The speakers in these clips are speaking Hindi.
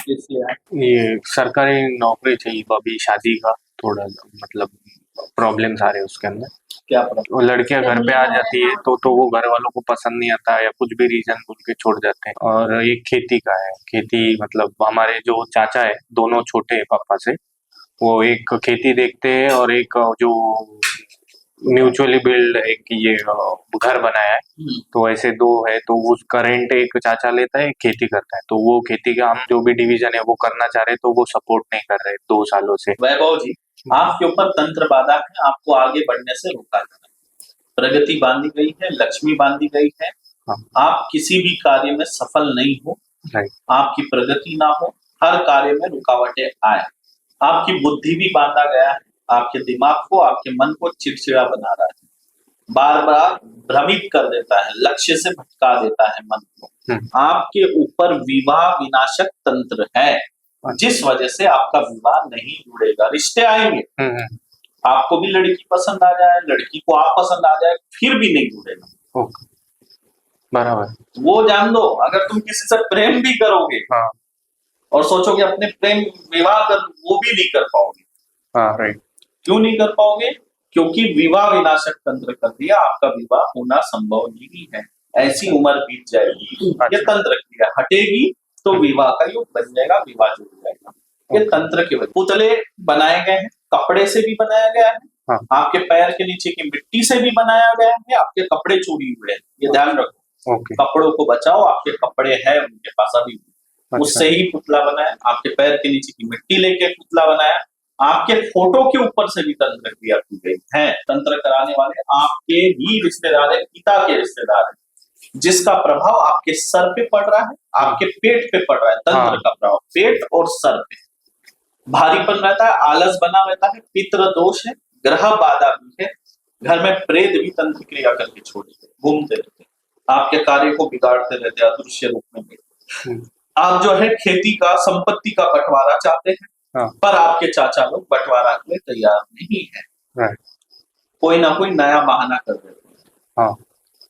इसलिए ये सरकारी नौकरी चाहिए, तो अभी शादी का थोड़ा मतलब प्रॉब्लम्स आ रहे हैं उसके अंदर। क्या प्रॉब्लम? वो लड़कियां घर पे आ जाती है तो वो घर वालों को पसंद नहीं आता या कुछ भी रीजन बोल के छोड़ जाते हैं। और एक खेती का है, खेती मतलब हमारे जो चाचा है दोनों छोटे हैं पापा से, वो एक खेती देखते हैं और एक जो म्यूचुअली बिल्ड एक ये घर बनाया है, तो ऐसे दो है। तो उसका रेंट एक चाचा लेता है, एक खेती करता है। तो वो खेती का हम जो भी डिवीजन है वो करना चाह रहे हैं, तो वो सपोर्ट नहीं कर रहे 2 सालों से। वैभव जी, आपके ऊपर तंत्र बाधा है, आपको आगे बढ़ने से रोका जा रहा है। प्रगति बांधी गई है, लक्ष्मी बांधी गई है। हाँ। आप किसी भी कार्य में सफल नहीं हो, आपकी प्रगति ना हो, हर कार्य में रुकावटें आए। आपकी बुद्धि भी बांधा गया है, आपके दिमाग को, आपके मन को चिड़चिड़ा बना रहा है, बार बार भ्रमित कर देता है, लक्ष्य से भटका देता है मन को। आपके ऊपर विवाह विनाशक तंत्र है, जिस वजह से आपका विवाह नहीं जुड़ेगा। रिश्ते आएंगे, आपको भी लड़की पसंद आ जाए, लड़की को आप पसंद आ जाए, फिर भी नहीं जुड़ेगा। बराबर। वो जान दो, अगर तुम किसी से प्रेम भी करोगे, हाँ, और सोचोगे अपने प्रेम विवाह कर, वो भी नहीं कर पाओगे। हाँ, राइट। क्यों नहीं कर पाओगे? क्योंकि विवाह विनाशक तंत्र कर दिया, आपका विवाह होना संभव नहीं है। ऐसी उम्र बीत जाएगी, ये तंत्र क्रिया हटेगी तो विवाह का योग बन जाएगा, विवाह जुड़ जाएगा। ये तंत्र के वजह पुतले बनाए गए हैं, कपड़े से भी बनाया गया है, हाँ। आपके पैर के नीचे की मिट्टी से भी बनाया गया है, आपके कपड़े चोरी हुए हैं, ये ध्यान रखो। कपड़ों को बचाओ, आपके कपड़े हैं उनके पास अभी, उससे ही पुतला बनाया। आपके पैर के नीचे की मिट्टी लेके पुतला बनाया। आपके फोटो के ऊपर से भी तंत्र क्रिया की गई है। तंत्र कराने वाले आपके ही रिश्तेदार है, पिता के रिश्तेदार है, जिसका प्रभाव आपके सर पे पड़ रहा है, आपके पेट पे पड़ रहा है। तंत्र का प्रभाव पेट और सर पे भारीपन रहता है, आलस बना रहता है, पितृ दोष है, ग्रह बाधा भी है, घर में प्रेत भी तंत्र क्रिया करके छोड़ देते, घूमते रहते, आपके कार्य को बिगाड़ते रहते, अदृश्य रूप में। आप जो है खेती का, संपत्ति का बंटवारा चाहते हैं, हाँ। पर आपके चाचा लोग बंटवारा के लिए तैयार नहीं है, कोई ना कोई नया बहाना कर देते हैं। हाँ।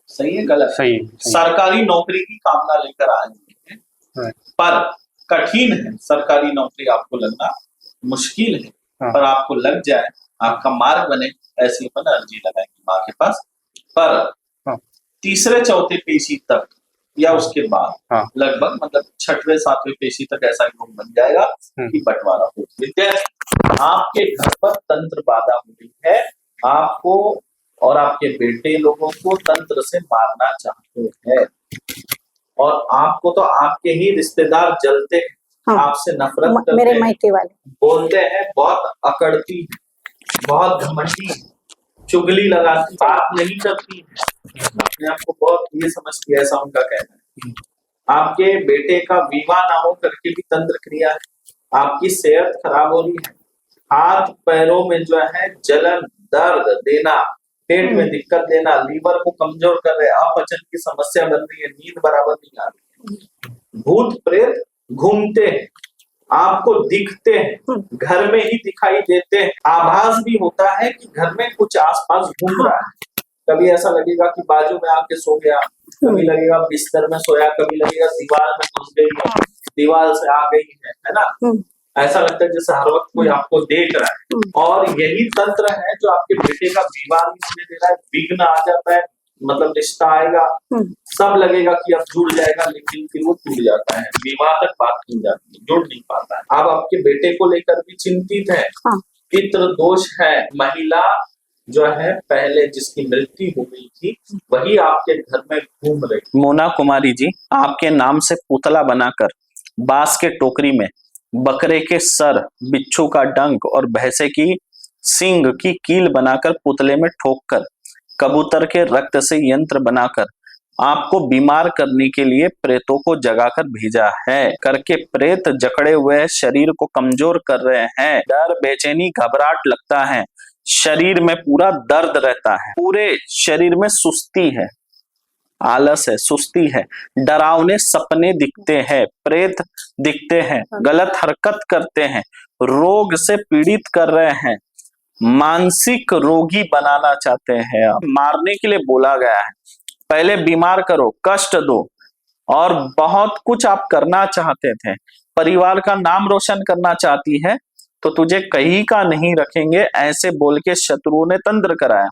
सही है गलत? सही। सरकारी नौकरी की कामना लेकर आए हैं, पर कठिन है। सरकारी नौकरी आपको लगना मुश्किल है, हाँ। पर आपको लग जाए, आपका मार्ग बने, ऐसी अपन अर्जी लगाएंगे माँ के पास। पर हाँ। तीसरे चौथे पेशी तक या उसके बाद, हाँ। लगभग मतलब 6वें 7वें पेशी तक ऐसा योग बन जाएगा कि बंटवारा हो। विद्यार्थी, आपके घर पर तंत्र बाधा हो रही है, आपको और आपके बेटे लोगों को तंत्र से मारना चाहते हैं, और आपको तो आपके ही रिश्तेदार जलते हैं, हाँ। आपसे नफरत करते मेरे मायके वाले बोलते हैं, बहुत अकड़ती, बहुत घमंडी, चुगली लगाती, बात नहीं करती है, अपने आप को बहुत ये समझती है, ऐसा उनका कहना है। आपके बेटे का विवाह ना हो करके भी तंत्र क्रिया है। आपकी सेहत खराब हो रही है, हाथ पैरों में जो है जलन, दर्द देना, पेट में दिक्कत देना, लीवर को कमजोर कर रहे, अपचन की समस्या बन रही है, नींद बराबर नहीं आ रही है, भूत प्रेत घूमते हैं, आपको दिखते हैं, घर में ही दिखाई देते हैं, आभास भी होता है कि घर में कुछ आसपास घूम रहा है। कभी ऐसा लगेगा कि बाजू में आके सो गया, कभी लगेगा बिस्तर में सोया, कभी लगेगा दीवार में घुस गई है, दीवार से आ गई है ना? ऐसा लगता है जैसे हर वक्त कोई आपको देख रहा है, और यही तंत्र है जो आपके बेटे का विवाह नहीं होने दे रहा है। विघ्न आ जाता है, मतलब रिश्ता आएगा, सब लगेगा कि अब जुड़ जाएगा, लेकिन फिर वो टूट जाता है, विवाह तक बात नहीं जाती, जुड़ नहीं पाता है। आप आपके बेटे को लेकर भी चिंतित है, पितृ दोष है, महिला जो है पहले जिसकी मृत्यु हो गई थी वही आपके घर में घूम रही। मोना कुमारी जी, आपके नाम से पुतला बनाकर बांस के टोकरी में बकरे के सर, बिच्छू का डंक और भैंसे की सींग की कील बनाकर पुतले में ठोककर, कबूतर के रक्त से यंत्र बनाकर आपको बीमार करने के लिए प्रेतों को जगाकर भेजा है। करके प्रेत जकड़े हुए शरीर को कमजोर कर रहे हैं, डर, बेचैनी, घबराहट लगता है, शरीर में पूरा दर्द रहता है, पूरे शरीर में सुस्ती है, आलस है, सुस्ती है, डरावने सपने दिखते हैं, प्रेत दिखते हैं, गलत हरकत करते हैं, रोग से पीड़ित कर रहे हैं, मानसिक रोगी बनाना चाहते हैं, मारने के लिए बोला गया है, पहले बीमार करो, कष्ट दो, और बहुत कुछ आप करना चाहते थे, परिवार का नाम रोशन करना चाहती है तो तुझे कहीं का नहीं रखेंगे, ऐसे बोल के शत्रुओं ने तंत्र कराया।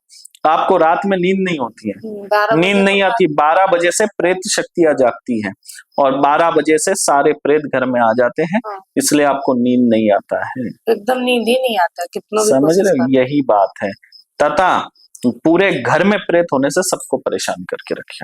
आपको रात में नींद नहीं होती है, 12 नींद बजे नहीं के आती। 12 बजे से प्रेत शक्तियां जागती हैं और 12 बजे से सारे प्रेत घर में आ जाते हैं, हाँ। इसलिए आपको नींद नहीं आता है। एकदम नींद ही नहीं आता, कितना भी समझ कोशिश रहे हो? कर। यही बात है। तथा पूरे घर में प्रेत होने से सबको परेशान करके रखे।